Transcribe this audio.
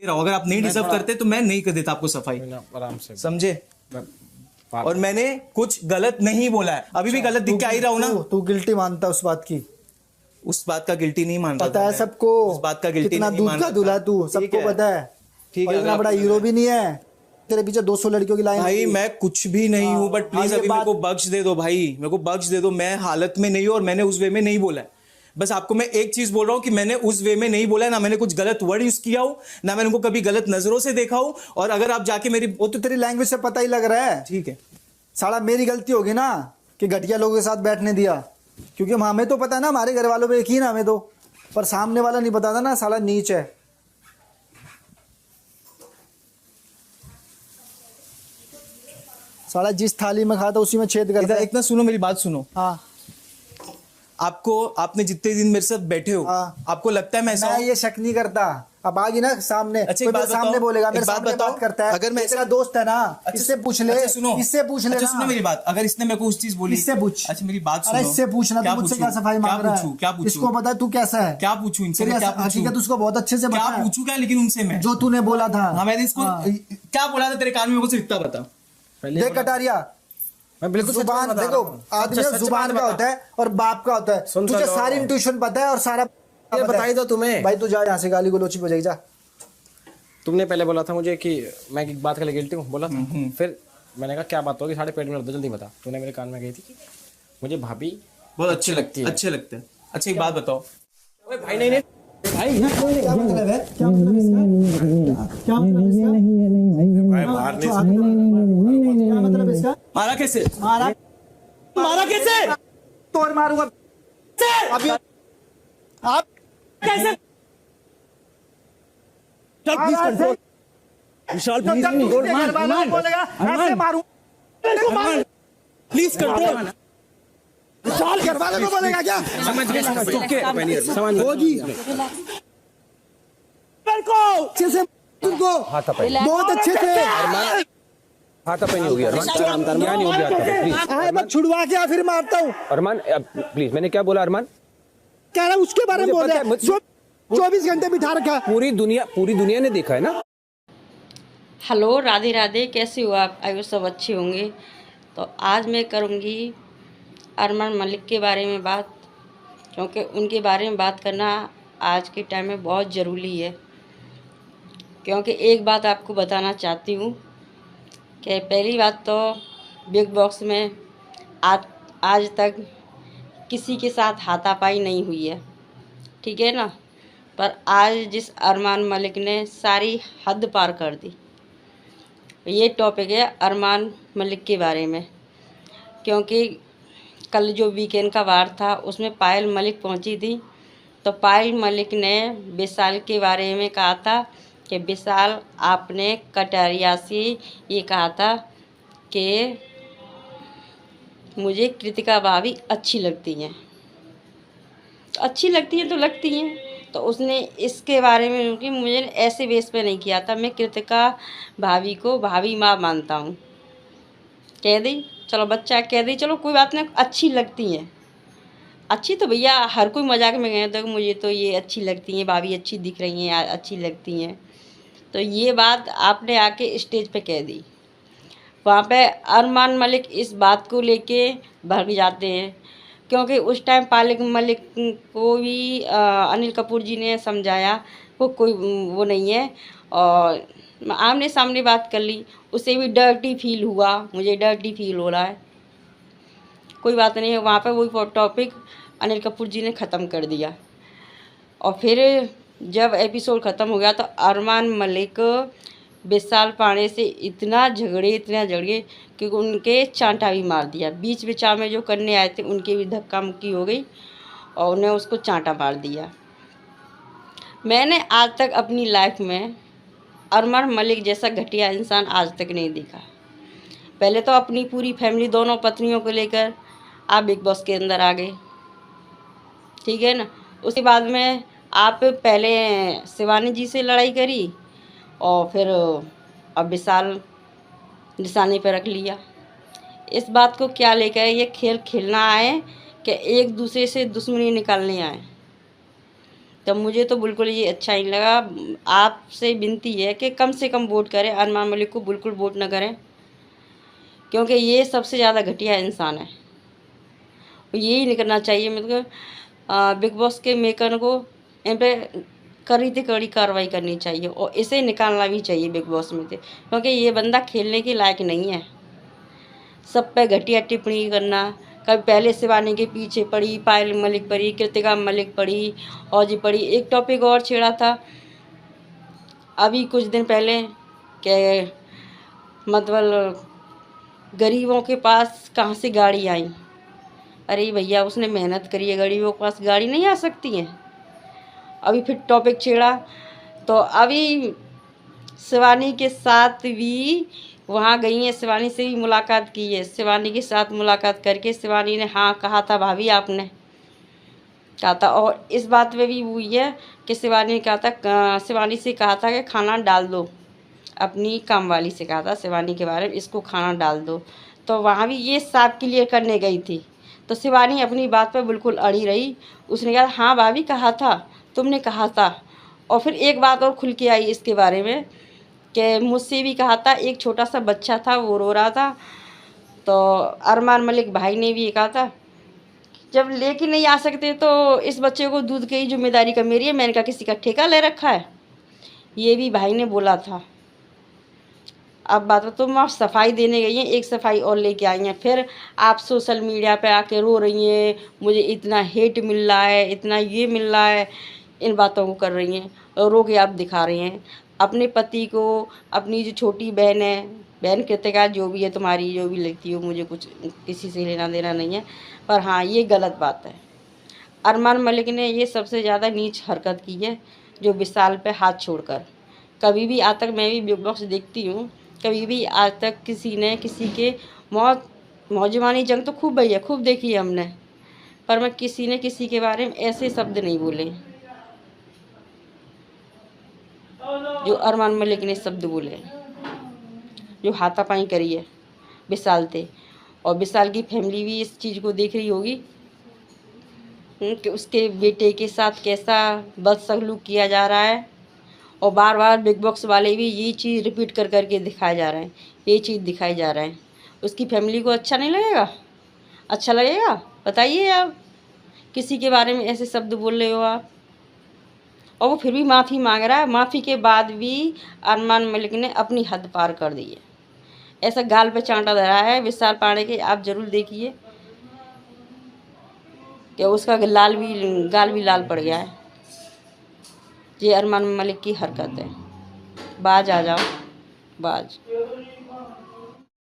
रहा हूं। अगर आप नहीं डिजर्व करते तो मैं नहीं कर देता आपको सफाई, आराम से समझे। और मैंने कुछ गलत नहीं बोला है, अभी भी गलत दिख के आ ही रहा हूं ना। तू गिल्टी मानता है उस बात की? उस बात का गिल्टी नहीं मान रहा पता था है मैं। सबको उस बात का गिल्टी कितना नहीं दूध मान का रहा दूल्हा था। है तू, ठीक सबको है, पता है। ठीक और है, इतना अगर बड़ा आपको हीरो लग भी नहीं है, तेरे पीछे 200 लड़कियों की लाइन भाई लगी। मैं कुछ भी नहीं हूं, बट प्लीज ये अभी मेरे बात- को बख्श दे दो भाई, मेरे को बख्श दे दो। मैं हालत में नहीं हूं और मैंने उस वे में नहीं बोला है। बस आपको मैं एक चीज बोल रहा हूं कि मैंने उस वे में नहीं बोला है, ना मैंने कुछ गलत वर्ड यूज किया हो, ना मैंने उनको कभी गलत नजरों से देखा हो। और अगर आप जाके मेरी वो तो तेरी लैंग्वेज से पता ही लग रहा है। ठीक है, साला मेरी गलती होगी ना कि घटिया लोगों के साथ बैठने दिया, क्योंकि हमें तो पता है ना, हमारे घर वालों पे यकीन है हमें तो, पर सामने वाला नहीं पता था ना, साला नीच है। साला जिस थाली में खाता उसी में छेद करता है। इतना सुनो, मेरी बात सुनो। हाँ, आपने जितने दिन मेरे साथ बैठे हो, हाँ। आपको लगता है मैं ऐसा मैं हूं? ये शक नहीं करता। अब आगी ना सामने, अच्छा, कोई एक बात मेरे सामने बताओ, बोलेगा, एक मेरे बात सामने बताओ, बात करता है, अगर मैं तेरा दोस्त है ना, इससे पूछ ले, अच्छा सुनो, इससे पूछ ले अच्छा ना। सुनो मेरी बात। अगर इसने मेरे को उस चीज बोली, इससे पूछ। अच्छा मेरी बात सुनो। अरे इससे पूछना, तू मुझसे क्या सफाई मांग रहा है? क्या पूछूं? इसको पता है तू कैसा है? क्या पूछूं इनसे? तेरी मैं क्या पूछूं? हकीकत उसको बहुत अच्छे से क्या पता है। पूछूं क्या लेकिन उनसे मैं, जो तूने बोला था। हाँ मैंने इसको क्या बोला था तेरे कान में, मेरे को सिर्फ इतना बता। देख कटारिया, मैं बिल्कुल सच जुबान बता रहा देखो, हूँ। आदमी अच्छा, ना सच जुबान बात का बता। होता है और बाप का होता है। सुन तो तुझे लो। सारी इंट्यूशन पता है और सारा ये पता बता ही है। दो तुम्हें। भाई तू जा यहाँ से, गाली गलोची बजाई जा। तुमने पहले बोला था मुझे कि मैं एक बात के लिए गिल्टी हूँ, बोला था। फिर मैंने कहा क्या बात होगी, साढ़े पेट में दर्द, जल्दी बता। तूने मेरे कान में गई थी कि मुझे भाभी बहुत अच्छी लगती है, है। अच्छे लगते हैं। अच्छा एक बात बताओ, ओए भाई नहीं नहीं भाई क्या मतलब है? क्या मतलब इसका? क्या मतलब इसका? भाई बाहर नहीं क्या मतलब इसका? मारा कैसे? मारा कैसे? तोड़ मारूंगा अभी। आप कैसे? विशाल बोलेगा ऐसे मारूं, प्लीज कंट्रोल। विशाल घर वाले को बोलेगा क्या? होगी अच्छे से तुमको, बहुत अच्छे से। हाथापाई नहीं होगी अरमान, क्या नहीं होगी हाथापाई, प्लीज मैं छुड़वा के फिर मारता हूँ। अरमान प्लीज। मैंने क्या बोला अरमान? कह रहा उसके बारे में मुझे बोल पता रहे है, 24 घंटे बिठा रखा। पूरी दुनिया ने देखा है ना। हेलो, राधे राधे, कैसे हो आप? आयु सब अच्छे होंगे। तो आज मैं करूँगी अरमान मलिक के बारे में बात, क्योंकि उनके बारे में बात करना आज के टाइम में बहुत ज़रूरी है। क्योंकि एक बात आपको बताना चाहती हूँ कि पहली बात तो बिग बॉस में आज तक किसी के साथ हाथापाई नहीं हुई है, ठीक है ना। पर आज जिस अरमान मलिक ने सारी हद पार कर दी, ये टॉपिक है अरमान मलिक के बारे में। क्योंकि कल जो वीकेंड का वार था उसमें पायल मलिक पहुंची थी, तो पायल मलिक ने विशाल के बारे में कहा था कि विशाल आपने कटारिया से ये कहा था कि मुझे कृतिका भाभी अच्छी लगती हैं। तो अच्छी लगती हैं तो लगती हैं, तो उसने इसके बारे में कि मुझे ऐसे बेस पे नहीं किया था। मैं कृतिका भाभी को भाभी माँ मानता हूँ, कह दी, चलो बच्चा कह दी, चलो कोई बात नहीं, अच्छी लगती हैं। अच्छी तो भैया हर कोई मजाक में गए तो मुझे तो ये अच्छी लगती हैं, भाभी अच्छी दिख रही हैं, अच्छी लगती हैं। तो ये बात आपने आके स्टेज पे कह दी। वहाँ पे अरमान मलिक इस बात को लेके भड़क जाते हैं, क्योंकि उस टाइम पायल मलिक को भी अनिल कपूर जी ने समझाया वो कोई वो नहीं है, और आमने सामने बात कर ली। उसे भी डर्टी फील हुआ, मुझे डर्टी फील हो रहा है, कोई बात नहीं है। वहाँ पे वही टॉपिक अनिल कपूर जी ने ख़त्म कर दिया। और फिर जब एपिसोड ख़त्म हो गया तो अरमान मलिक विशाल पांडे से इतना झगड़े कि उनके चांटा भी मार दिया। बीच विचार में जो करने आए थे उनकी भी धक्का मुक्की हो गई और उन्हें उसको चांटा मार दिया। मैंने आज तक अपनी लाइफ में अरमान मलिक जैसा घटिया इंसान आज तक नहीं देखा। पहले तो अपनी पूरी फैमिली, दोनों पत्नियों को लेकर आप बिग बॉस के अंदर आ गए, ठीक है ना। उसके बाद में आप पहले शिवानी जी से लड़ाई करी और फिर अब विशाल निशाने पर रख लिया। इस बात को क्या लेकर ये खेल खेलना आए कि एक दूसरे से दुश्मनी निकालने आए? तो मुझे तो बिल्कुल ये अच्छा नहीं लगा। आपसे विनती है कि कम से कम वोट करें, अरमान मलिक को बिल्कुल वोट ना करें, क्योंकि ये सबसे ज़्यादा घटिया इंसान है। यही नहीं करना चाहिए। मतलब बिग बॉस के मेकर को इन पे कड़ी से कड़ी कार्रवाई करनी चाहिए और इसे निकालना भी चाहिए बिग बॉस में से, क्योंकि ये बंदा खेलने के लायक नहीं है। सब पे घटिया टिप्पणी करना, कभी पहले शिवानी के पीछे पड़ी, पायल मलिक पड़ी, कृतिका मलिक पड़ी, और जी पड़ी। एक टॉपिक और छेड़ा था अभी कुछ दिन पहले कि मतलब गरीबों के पास कहाँ से गाड़ी आई। अरे भैया, उसने मेहनत करी है, गरीबों के पास गाड़ी नहीं आ सकती है। अभी फिर टॉपिक छेड़ा, तो अभी शिवानी के साथ भी वहाँ गई है, शिवानी से भी मुलाकात की है। शिवानी के साथ मुलाकात करके शिवानी ने हाँ कहा था, भाभी आपने कहा था। और इस बात पे भी हुई है कि शिवानी ने कहा था, शिवानी से कहा था कि खाना डाल दो, अपनी काम वाली से कहा था शिवानी के बारे में, इसको खाना डाल दो। तो वहाँ भी ये साफ क्लियर करने गई थी, तो शिवानी अपनी बात पर बिल्कुल अड़ी रही। उसने कहा हाँ भाभी कहा था, तुमने कहा था। और फिर एक बात और खुल के आई इसके बारे में कि मुझसे भी कहा था, एक छोटा सा बच्चा था वो रो रहा था, तो अरमान मलिक भाई ने भी ये कहा था जब लेके नहीं आ सकते तो इस बच्चे को दूध की जिम्मेदारी का मेरी है। मैंने कहा किसी का ठेका ले रखा है, ये भी भाई ने बोला था। अब बात तो तुम आप सफाई देने गई हैं, एक सफाई और लेके आई हैं, फिर आप सोशल मीडिया पे आके रो रही हैं मुझे इतना हेट मिल रहा है, इतना ये मिल रहा है, इन बातों को कर रही हैं और रो के आप दिखा रही हैं अपने पति को। अपनी जो छोटी बहन है, बहन कृतिका, जो भी है तुम्हारी, जो भी लगती हो, मुझे कुछ किसी से लेना देना नहीं है, पर हाँ ये गलत बात है। अरमान मलिक ने ये सबसे ज़्यादा नीच हरकत की है, जो विशाल पे हाथ छोड़कर। कभी भी आज तक, मैं भी बिग बॉस देखती हूँ, कभी भी आज तक किसी ने किसी के मौजमानी जंग तो खूब भई है, खूब देखी है हमने, पर मैं किसी ने किसी के बारे में ऐसे शब्द नहीं बोले जो अरमान मलिक ने शब्द बोले, जो हाथापाई करी है विशाल थे। और विशाल की फैमिली भी इस चीज़ को देख रही होगी कि उसके बेटे के साथ कैसा बदसलूक किया जा रहा है, और बार बार बिग बॉक्स वाले भी ये चीज़ रिपीट कर करके दिखाया जा रहा है, ये चीज़ दिखाई जा रहा है। उसकी फैमिली को अच्छा नहीं लगेगा? अच्छा लगेगा? बताइए आप, किसी के बारे में ऐसे शब्द बोल रहे हो आप, और वो फिर भी माफ़ी मांग रहा है। माफ़ी के बाद भी अरमान मलिक ने अपनी हद पार कर दी है। ऐसा गाल पे चांटा धरा है विशाल पांडे के, आप ज़रूर देखिए कि उसका गाल भी लाल पड़ गया है। ये अरमान मलिक की हरकत है। बाज आ जाओ, बाज।